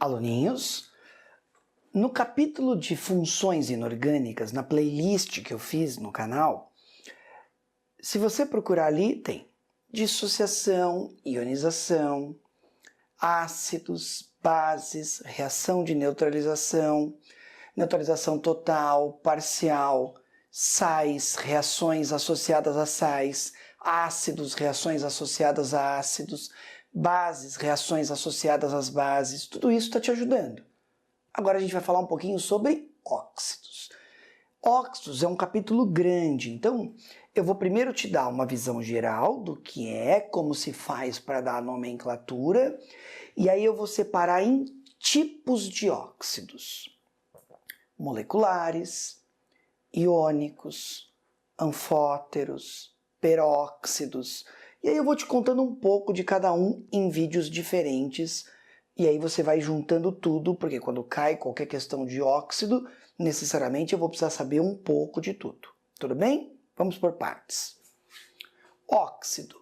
Aluninhos, no capítulo de funções inorgânicas, na playlist que eu fiz no canal, se você procurar ali, tem dissociação, ionização, ácidos, bases, reação de neutralização, neutralização total, parcial, sais, reações associadas a sais, ácidos, reações associadas a ácidos, bases, reações associadas às bases, tudo isso está te ajudando. Agora a gente vai falar um pouquinho sobre óxidos. Óxidos é um capítulo grande, então eu vou primeiro te dar uma visão geral do que é, como se faz para dar a nomenclatura, e aí eu vou separar em tipos de óxidos: moleculares, iônicos, anfóteros, peróxidos. E aí eu vou te contando um pouco de cada um em vídeos diferentes, e aí você vai juntando tudo, porque quando cai qualquer questão de óxido, necessariamente eu vou precisar saber um pouco de tudo. Tudo bem? Vamos por partes. Óxido.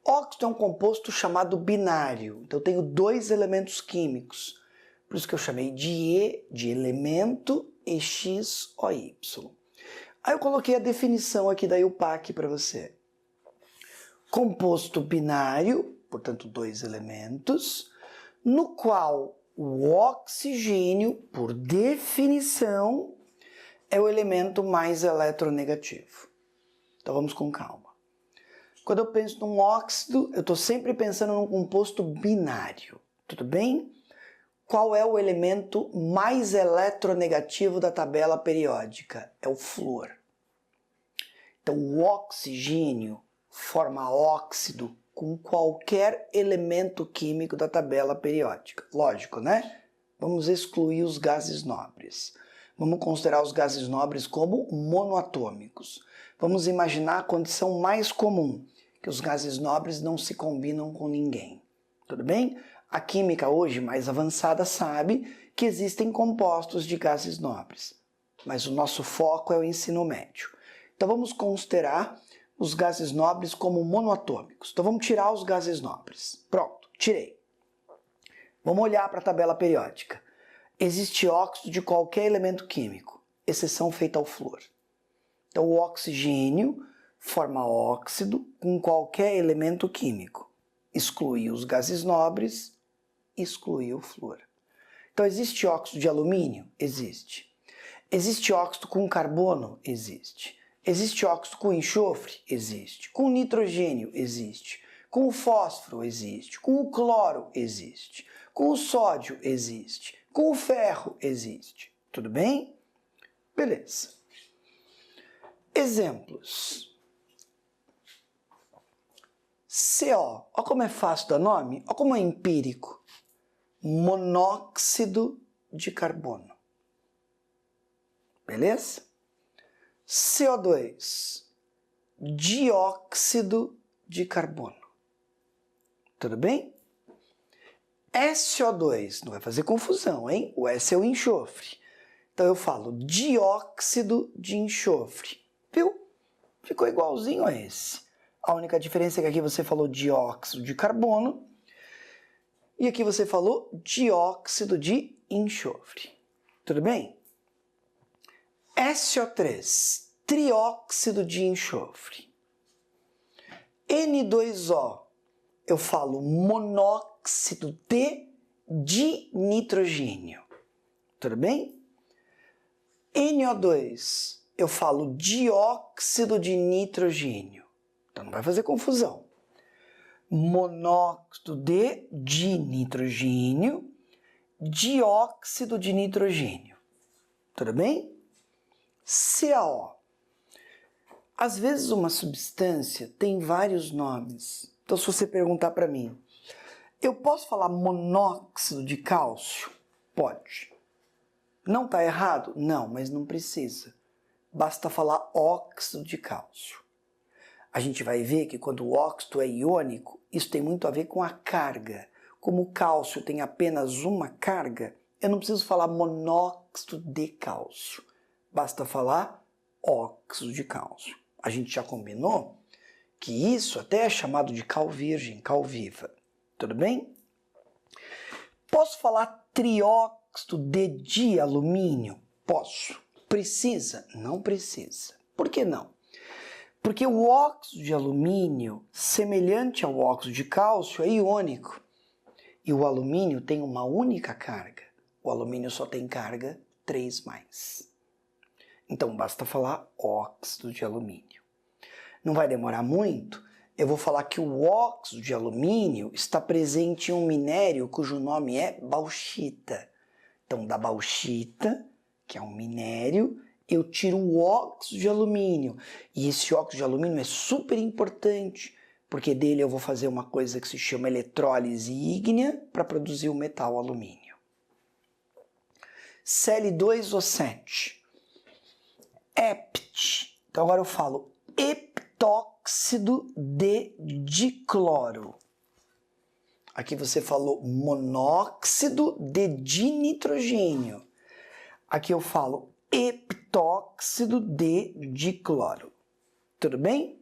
Óxido é um composto chamado binário. Então eu tenho dois elementos químicos. Por isso que eu chamei de E de elemento e X ou Y. Aí eu coloquei a definição aqui da IUPAC para você. Composto binário, portanto dois elementos, no qual o oxigênio, por definição, é o elemento mais eletronegativo. Então vamos com calma. Quando eu penso num óxido, eu estou sempre pensando num composto binário, tudo bem? Qual é o elemento mais eletronegativo da tabela periódica? É o flúor. Então o oxigênio forma óxido com qualquer elemento químico da tabela periódica. Lógico, né? Vamos excluir os gases nobres. Vamos considerar os gases nobres como monoatômicos. Vamos imaginar a condição mais comum, que os gases nobres não se combinam com ninguém. Tudo bem? A química hoje mais avançada sabe que existem compostos de gases nobres, mas o nosso foco é o ensino médio. Então vamos considerar os gases nobres como monoatômicos. Então vamos tirar os gases nobres. Pronto, tirei. Vamos olhar para a tabela periódica. Existe óxido de qualquer elemento químico, exceção feita ao flúor. Então o oxigênio forma óxido com qualquer elemento químico. Excluir os gases nobres, excluir o flúor. Então existe óxido de alumínio? Existe. Existe óxido com carbono? Existe. Existe óxido com enxofre? Existe. Com nitrogênio? Existe. Com o fósforo? Existe. Com o cloro? Existe. Com o sódio? Existe. Com o ferro? Existe. Tudo bem? Beleza. Exemplos. CO. Olha como é fácil dar nome. Olha como é empírico. Monóxido de carbono. Beleza? CO2, dióxido de carbono. Tudo bem? SO2, não vai fazer confusão, hein? O S é o enxofre. Então eu falo dióxido de enxofre. Viu? Ficou igualzinho a esse. A única diferença é que aqui você falou dióxido de carbono e aqui você falou dióxido de enxofre. Tudo bem? SO3, trióxido de enxofre. N2O, eu falo monóxido de dinitrogênio. Tudo bem? NO2, eu falo dióxido de nitrogênio. Então não vai fazer confusão. Monóxido de dinitrogênio, dióxido de nitrogênio. Tudo bem? CaO. Às vezes uma substância tem vários nomes. Então se você perguntar para mim, eu posso falar monóxido de cálcio? Pode. Não está errado? Não, mas não precisa. Basta falar óxido de cálcio. A gente vai ver que quando o óxido é iônico, isso tem muito a ver com a carga. Como o cálcio tem apenas uma carga, eu não preciso falar monóxido de cálcio. Basta falar óxido de cálcio. A gente já combinou que isso até é chamado de cal virgem, cal viva. Tudo bem? Posso falar trióxido de dialumínio? Posso. Precisa? Não precisa. Por que não? Porque o óxido de alumínio, semelhante ao óxido de cálcio, é iônico. E o alumínio tem uma única carga. O alumínio só tem carga 3+. Então basta falar óxido de alumínio. Não vai demorar muito, eu vou falar que o óxido de alumínio está presente em um minério cujo nome é bauxita. Então da bauxita, que é um minério, eu tiro o óxido de alumínio. E esse óxido de alumínio é super importante, porque dele eu vou fazer uma coisa que se chama eletrólise ígnea para produzir o metal alumínio. Cl2O7. Ept. Então agora eu falo heptóxido de dicloro. Aqui você falou monóxido de dinitrogênio. Aqui eu falo heptóxido de dicloro. Tudo bem?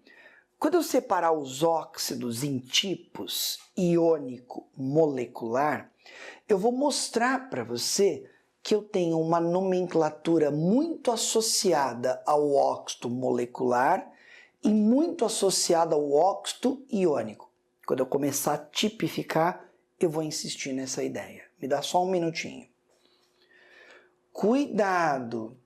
Quando eu separar os óxidos em tipos iônico molecular, eu vou mostrar para você que eu tenho uma nomenclatura muito associada ao óxido molecular e muito associada ao óxido iônico. Quando eu começar a tipificar, eu vou insistir nessa ideia. Me dá só um minutinho. Cuidado!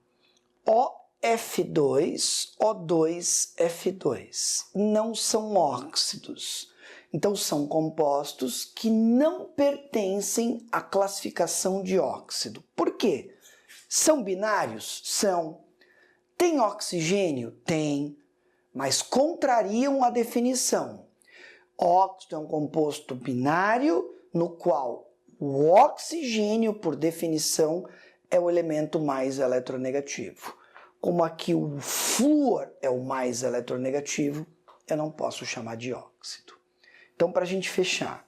OF2, O2, F2 não são óxidos. Então são compostos que não pertencem à classificação de óxido. Por quê? São binários? São. Tem oxigênio? Tem. Mas contrariam a definição. Óxido é um composto binário no qual o oxigênio, por definição, é o elemento mais eletronegativo. Como aqui o flúor é o mais eletronegativo, eu não posso chamar de óxido. Então, para a gente fechar,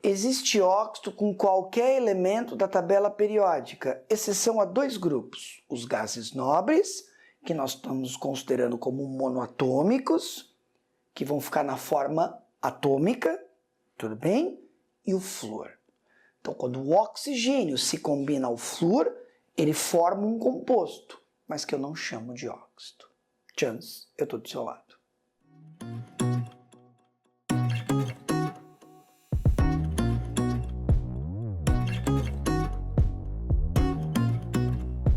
existe óxido com qualquer elemento da tabela periódica, exceção a 2 grupos, os gases nobres, que nós estamos considerando como monoatômicos, que vão ficar na forma atômica, tudo bem? E o flúor. Então, quando o oxigênio se combina ao flúor, ele forma um composto, mas que eu não chamo de óxido. Chance, eu estou do seu lado.